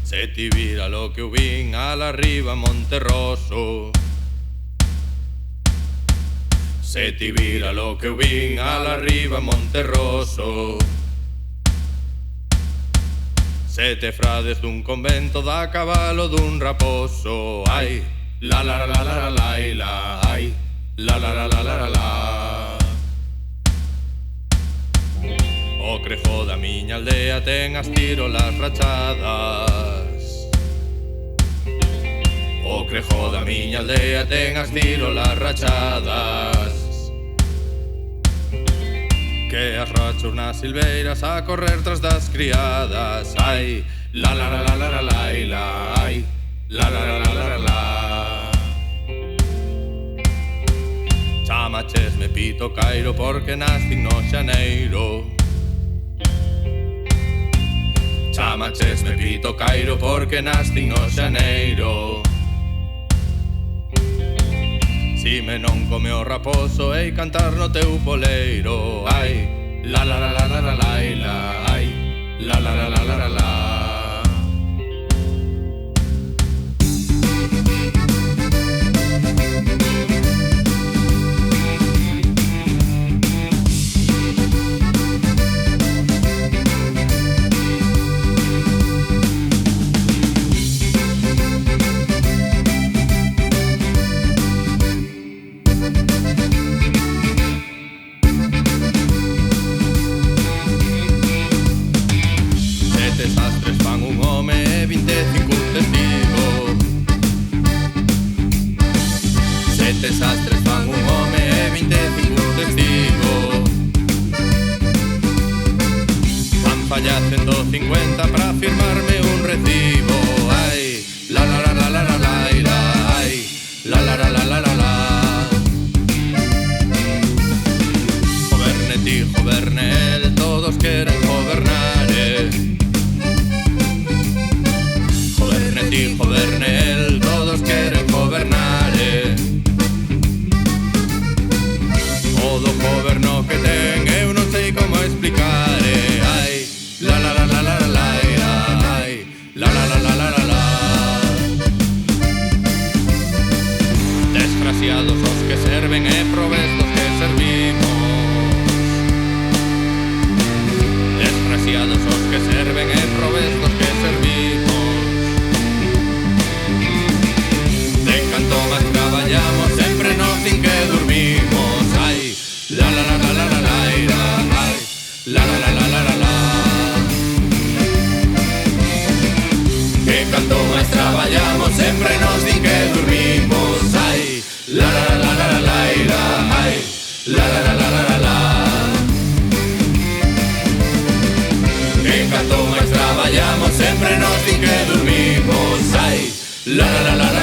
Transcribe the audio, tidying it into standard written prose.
Se ti vira lo que eu vin ala arriba Monterroso. Se ti vira lo que eu vin ala arriba Monterroso. Sete frades dun convento da cabalo dun raposo. Ai, la la la la la la la, ai, la la la la la la. O crejo da miña aldea ten as tirolas rachadas. O crejo da miña aldea ten as tirolas rachadas. Que as rachos nas silveiras a correr tras das criadas. Ai, la la la la la la la, ai, la la la la la la. Chamachesme Pito Cairo porque nascin no xaneiro. Chamachesme Pito Cairo porque nascin no xaneiro. Si me non come o raposo ei cantar no teu poleiro. Ai, la la la la la la la, ai, la la la la la la la. Sastres fan un home e 25 testigos. Sete sastres fan un home e 25 testigos. Van fallasen 50 para firmarme un recibo. Ai, la la la la la la la, ai, la la la la la la la. Governe ti, governe el, todos queren gobernar. Governe él, todos queren gobernar. O do goberno que ten eu non sei como explicar. Ai, la la la la la la la, ai, la la la la la la la. Desgraciados os que serven e provestos que servimos. Desgraciados os que serven e provestos que servimos. Mas traballamos sempre nos sin que dormimos. Ai, la la la la la la la, ai, la la la la la la la. Que canto máis traballamos sempre nos sin que dormimos. Ai, la la la la la la, ai, la la la la la la la. Que canto máis traballamos sempre nos sin que dormimos. Ai, la la la la la.